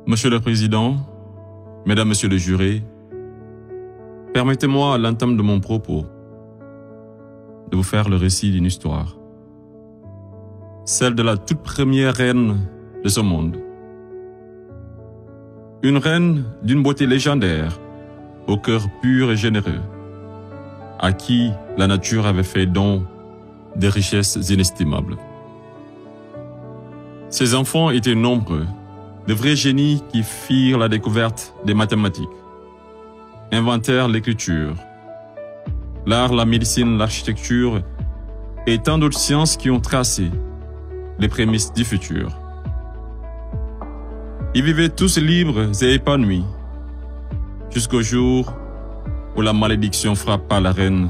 Monsieur le Président, Mesdames, Messieurs les jurés, permettez-moi à l'entame de mon propos de vous faire le récit d'une histoire, celle de la toute première reine de ce monde. Une reine d'une beauté légendaire, au cœur pur et généreux, à qui la nature avait fait don de richesses inestimables. Ses enfants étaient nombreux, de vrais génies qui firent la découverte des mathématiques, inventèrent l'écriture, l'art, la médecine, l'architecture et tant d'autres sciences qui ont tracé les prémices du futur. Ils vivaient tous libres et épanouis, jusqu'au jour où la malédiction frappa la reine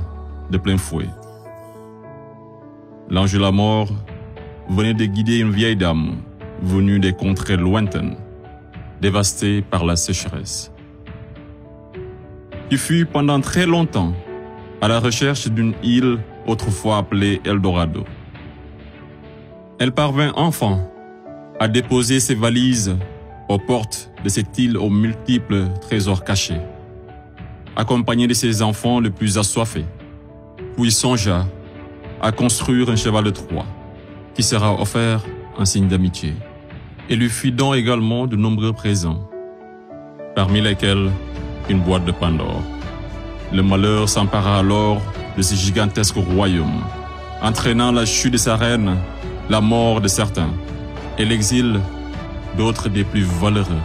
de plein fouet. L'ange de la mort venait de guider une vieille dame venue des contrées lointaines, dévastée par la sécheresse, qui fut pendant très longtemps à la recherche d'une île autrefois appelée Eldorado. Elle parvint enfin à déposer ses valises aux portes de cette île aux multiples trésors cachés, accompagnée de ses enfants les plus assoiffés, puis songea à construire un cheval de Troie qui sera offert en signe d'amitié, et lui fit don également de nombreux présents, parmi lesquels une boîte de Pandore. Le malheur s'empara alors de ce gigantesque royaume, entraînant la chute de sa reine, la mort de certains, et l'exil d'autres des plus valeureux.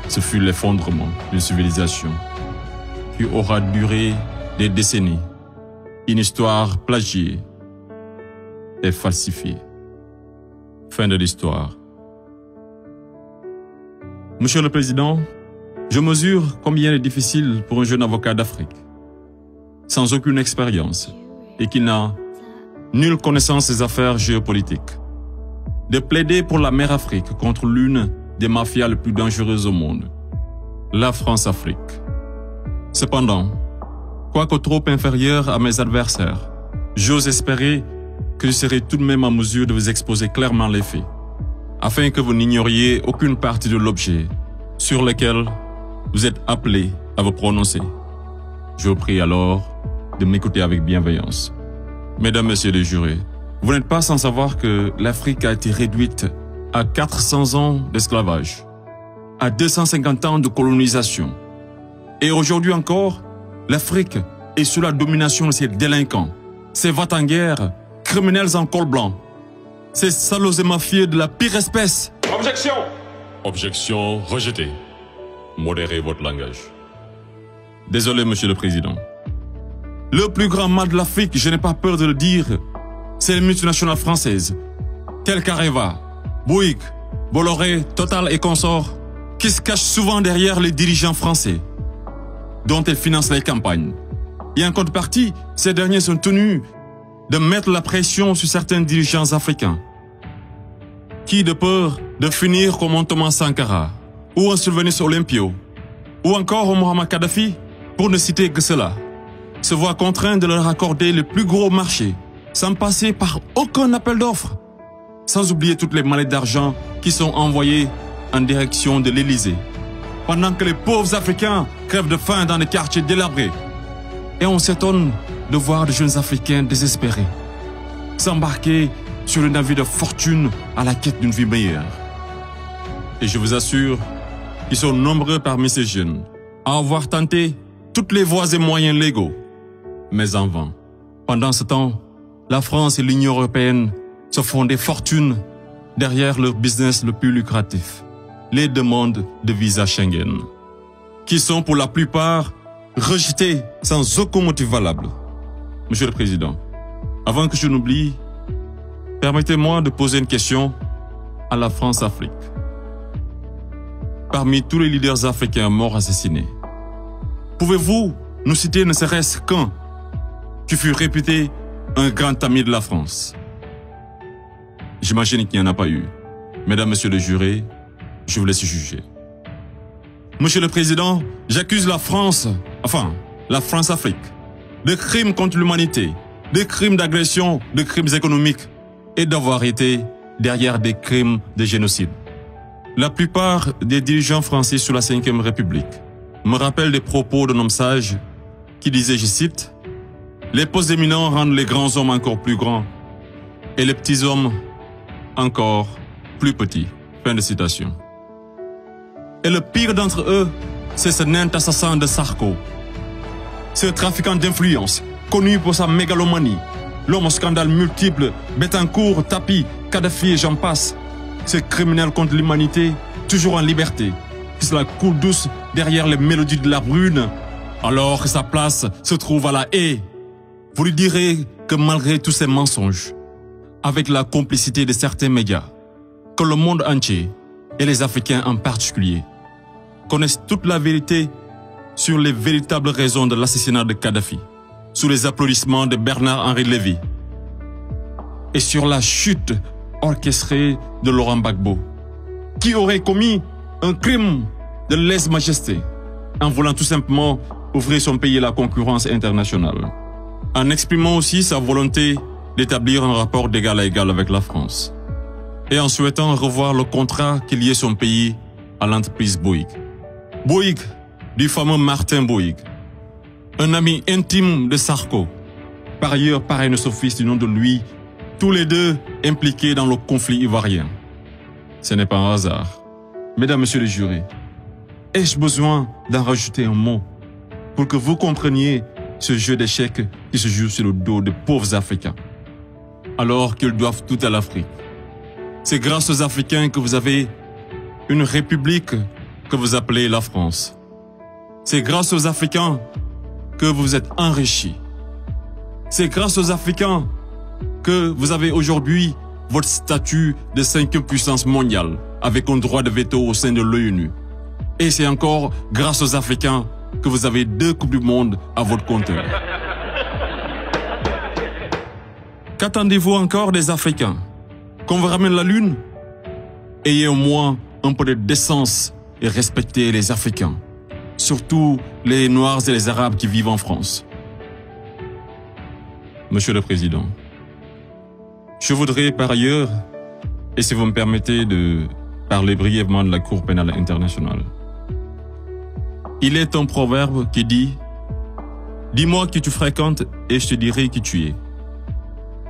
Ce fut l'effondrement d'une civilisation qui aura duré des décennies, une histoire plagiée et falsifiée. Fin de l'histoire. Monsieur le Président, je mesure combien il est difficile pour un jeune avocat d'Afrique, sans aucune expérience et qui n'a nulle connaissance des affaires géopolitiques, de plaider pour la mère Afrique contre l'une des mafias les plus dangereuses au monde, la France-Afrique. Cependant, quoique trop inférieur à mes adversaires, j'ose espérer que je serai tout de même en mesure de vous exposer clairement les faits, afin que vous n'ignoriez aucune partie de l'objet sur lequel vous êtes appelés à vous prononcer. Je vous prie alors de m'écouter avec bienveillance. Mesdames, Messieurs les jurés, vous n'êtes pas sans savoir que l'Afrique a été réduite à 400 ans d'esclavage, à 250 ans de colonisation. Et aujourd'hui encore, l'Afrique est sous la domination de ces délinquants, ces va-t-en-guerre, criminels en col blanc, ces salauds et mafieux de la pire espèce. Objection! Objection rejetée. Modérez votre langage. Désolé, Monsieur le Président. Le plus grand mal de l'Afrique, je n'ai pas peur de le dire, c'est les multinationales françaises, telles qu'Areva, Bouygues, Bolloré, Total et consorts, qui se cachent souvent derrière les dirigeants français, dont elles financent les campagnes. Et en contrepartie, ces derniers sont tenus de mettre la pression sur certains dirigeants africains, qui, de peur de finir comme un Thomas Sankara, ou un Sylvanus Olympio, ou encore un Muammar Kadhafi, pour ne citer que cela, se voient contraints de leur accorder le plus gros marché, sans passer par aucun appel d'offres, sans oublier toutes les mallettes d'argent qui sont envoyées en direction de l'Élysée, pendant que les pauvres Africains crèvent de faim dans les quartiers délabrés. Et on s'étonne de voir de jeunes Africains désespérés s'embarquer sur le navire de fortune à la quête d'une vie meilleure. Et je vous assure qu'ils sont nombreux parmi ces jeunes à avoir tenté toutes les voies et moyens légaux, mais en vain. Pendant ce temps, la France et l'Union européenne se font des fortunes derrière leur business le plus lucratif, les demandes de visa Schengen, qui sont pour la plupart rejetées sans aucun motif valable. Monsieur le Président, avant que je n'oublie, permettez-moi de poser une question à la France-Afrique. Parmi tous les leaders africains morts assassinés, pouvez-vous nous citer ne serait-ce qu'un qui fut réputé un grand ami de la France? J'imagine qu'il n'y en a pas eu. Mesdames, Messieurs les jurés, je vous laisse juger. Monsieur le Président, j'accuse la France-Afrique, de crimes contre l'humanité, de crimes d'agression, de crimes économiques et d'avoir été derrière des crimes de génocide. La plupart des dirigeants français sous la Ve République me rappellent des propos d'un homme sage qui disait, je cite, « Les postes éminents rendent les grands hommes encore plus grands et les petits hommes encore plus petits. » Fin de citation. Et le pire d'entre eux, c'est ce nain assassin de Sarko. Ce trafiquant d'influence, connu pour sa mégalomanie, l'homme au scandale multiple, Bettencourt, Tapi, Kadhafi et j'en passe. Ce criminel contre l'humanité, toujours en liberté, qui se la coule douce derrière les mélodies de la brune, alors que sa place se trouve à la haie. Vous lui direz que malgré tous ces mensonges, avec la complicité de certains médias, que le monde entier, et les Africains en particulier, connaissent toute la vérité sur les véritables raisons de l'assassinat de Kadhafi, sous les applaudissements de Bernard-Henri Lévy, et sur la chute orchestrée de Laurent Gbagbo, qui aurait commis un crime de lèse-majesté en voulant tout simplement ouvrir son pays à la concurrence internationale, en exprimant aussi sa volonté d'établir un rapport d'égal à égal avec la France, et en souhaitant revoir le contrat qui liait son pays à l'entreprise Bouygues. Bouygues, du fameux Martin Bouygues, un ami intime de Sarko, par ailleurs parrain de son fils du nom de lui, tous les deux impliqués dans le conflit ivoirien. Ce n'est pas un hasard. Mesdames, Messieurs les jurés, ai-je besoin d'en rajouter un mot pour que vous compreniez ce jeu d'échecs qui se joue sur le dos de pauvres Africains, alors qu'ils doivent tout à l'Afrique? C'est grâce aux Africains que vous avez une république que vous appelez la France. C'est grâce aux Africains que vous êtes enrichis. C'est grâce aux Africains que vous avez aujourd'hui votre statut de 5e puissance mondiale avec un droit de veto au sein de l'ONU. Et c'est encore grâce aux Africains que vous avez 2 Coupes du Monde à votre compteur. Qu'attendez-vous encore des Africains? Qu'on vous ramène la Lune? Ayez au moins un peu de décence et respectez les Africains, surtout les Noirs et les Arabes qui vivent en France. Monsieur le Président, je voudrais par ailleurs, et si vous me permettez de parler brièvement de la Cour pénale internationale. Il est un proverbe qui dit « Dis-moi qui tu fréquentes et je te dirai qui tu es ».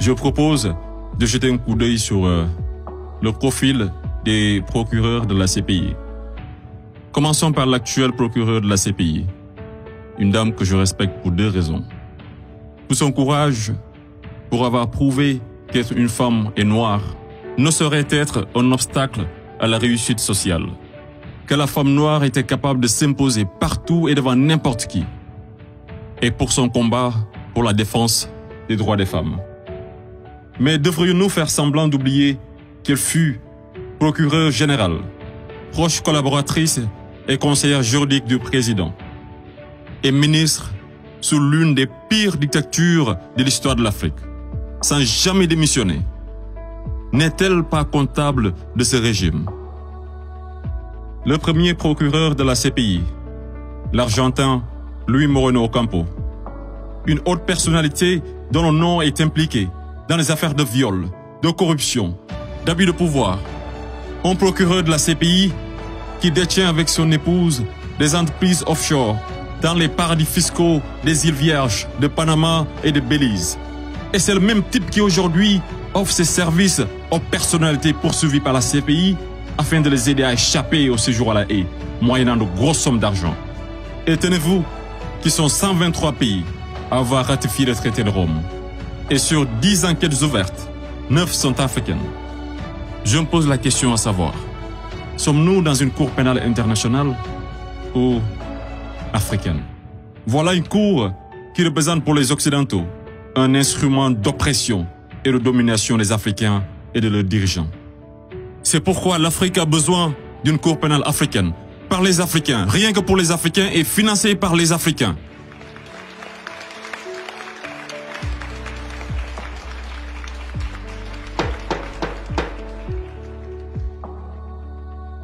Je propose de jeter un coup d'œil sur le profil des procureurs de la CPI. Commençons par l'actuel procureur de la CPI, une dame que je respecte pour 2 raisons. Pour son courage, pour avoir prouvé qu'être une femme et noire ne saurait être un obstacle à la réussite sociale, que la femme noire était capable de s'imposer partout et devant n'importe qui, et pour son combat pour la défense des droits des femmes. Mais devrions-nous faire semblant d'oublier qu'elle fut procureure générale, proche collaboratrice et conseillère juridique du président, et ministre sous l'une des pires dictatures de l'histoire de l'Afrique, sans jamais démissionner? N'est-elle pas comptable de ce régime? Le premier procureur de la CPI, l'Argentin Luis Moreno Ocampo, une haute personnalité dont le nom est impliqué dans les affaires de viol, de corruption, d'abus de pouvoir. Un procureur de la CPI qui détient avec son épouse des entreprises offshore dans les paradis fiscaux des îles Vierges, de Panama et de Belize. Et c'est le même type qui aujourd'hui offre ses services aux personnalités poursuivies par la CPI afin de les aider à échapper au séjour à la haie, moyennant de grosses sommes d'argent. Et tenez-vous qu'ils sont 123 pays à avoir ratifié le traité de Rome. Et sur 10 enquêtes ouvertes, 9 sont africaines. Je me pose la question à savoir, sommes-nous dans une cour pénale internationale ou africaine? Voilà une cour qui représente pour les Occidentaux un instrument d'oppression et de domination des Africains et de leurs dirigeants. C'est pourquoi l'Afrique a besoin d'une cour pénale africaine, par les Africains, rien que pour les Africains et financée par les Africains.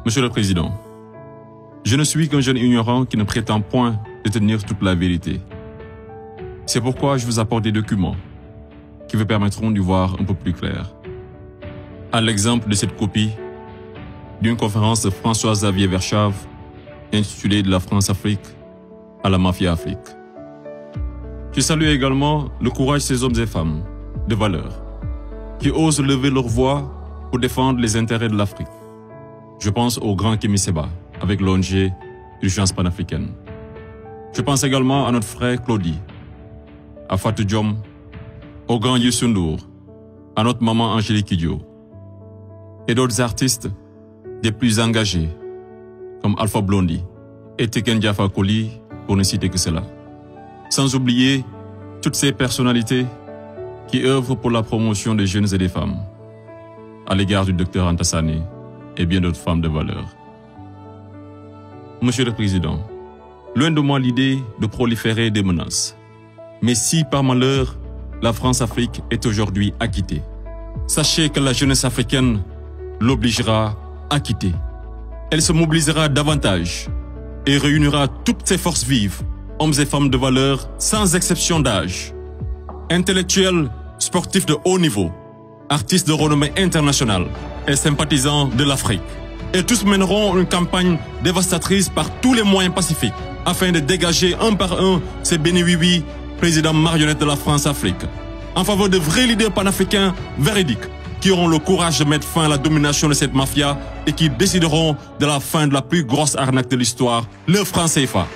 Monsieur le Président, je ne suis qu'un jeune ignorant qui ne prétend point détenir toute la vérité. C'est pourquoi je vous apporte des documents qui vous permettront d'y voir un peu plus clair. À l'exemple de cette copie d'une conférence de François-Xavier Verschave intitulée De la France-Afrique à la Mafia-Afrique. Je salue également le courage de ces hommes et femmes de valeur qui osent lever leur voix pour défendre les intérêts de l'Afrique. Je pense au grand Kémy Séba avec l'ONG Urgence panafricaine. Je pense également à notre frère Claudie, à Fatou Diom, au grand Youssou N'Dour, à notre maman Angélique Kidjo et d'autres artistes des plus engagés comme Alpha Blondy et Tiken Jah Fakoly, pour ne citer que cela. Sans oublier toutes ces personnalités qui œuvrent pour la promotion des jeunes et des femmes, à l'égard du docteur Anta Sané et bien d'autres femmes de valeur. Monsieur le Président, loin de moi l'idée de proliférer des menaces. Mais si par malheur, la France-Afrique est aujourd'hui acquittée, sachez que la jeunesse africaine l'obligera à quitter. Elle se mobilisera davantage et réunira toutes ses forces vives, hommes et femmes de valeur, sans exception d'âge, intellectuels, sportifs de haut niveau, artistes de renommée internationale et sympathisants de l'Afrique. Et tous mèneront une campagne dévastatrice par tous les moyens pacifiques afin de dégager un par un ces béni-oui-oui, présidents marionnettes de la France-Afrique, en faveur de vrais leaders panafricains véridiques qui auront le courage de mettre fin à la domination de cette mafia et qui décideront de la fin de la plus grosse arnaque de l'histoire, le franc CFA.